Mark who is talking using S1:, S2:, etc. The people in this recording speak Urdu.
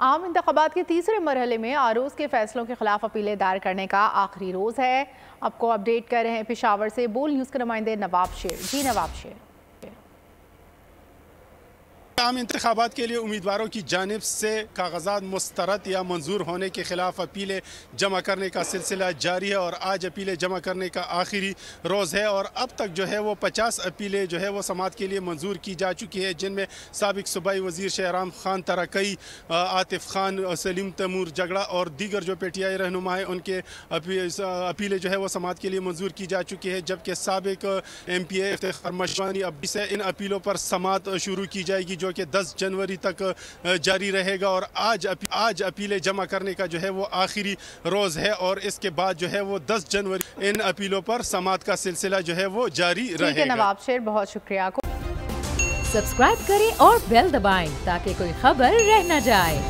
S1: عام انتخابات کے تیسرے مرحلے میں عروض کے فیصلوں کے خلاف اپیلیں دائر کرنے کا آخری روز ہے۔ آپ کو اپڈیٹ کر رہے ہیں پشاور سے بول نیوز کے نمائندے نواب شیر۔ جی نواب شیر۔
S2: عام انتخابات کے لیے امیدواروں کی جانب سے کاغذات مسترد یا منظور ہونے کے خلاف اپیلیں جمع کرنے کا سلسلہ جاری ہے اور آج اپیلیں جمع کرنے کا آخری روز ہے اور اب تک جو ہے وہ 50 اپیلیں جو ہے وہ سماعت کے لیے منظور کی جا چکی ہے، جن میں سابق صوبائی وزیر شہرام خان ترکئی، عاطف خان، سلیم تیمور جگڑا اور دیگر جو پی ٹی آئی رہنما ہیں ان کے اپیلیں جو ہے وہ سماعت کے لیے منظور کی جا چکی ہے، جبکہ سابق ایم پی اے افتخار مشوانی اب سے ان اپیلوں پر سماعت شروع کی جائے گی جو کہ 10 جنوری تک جاری رہے گا اور آج اپیلیں جمع کرنے کا جو ہے وہ آخری روز ہے اور اس کے بعد جو ہے وہ 10 جنوری ان اپیلوں پر سماعت کا سلسلہ جو ہے وہ جاری رہے گا۔
S1: ٹھیک ہے نواب شیر، بہت شکریہ۔
S3: سبسکرائب کریں اور بیل دبائیں تاکہ کوئی خبر رہ نہ جائے۔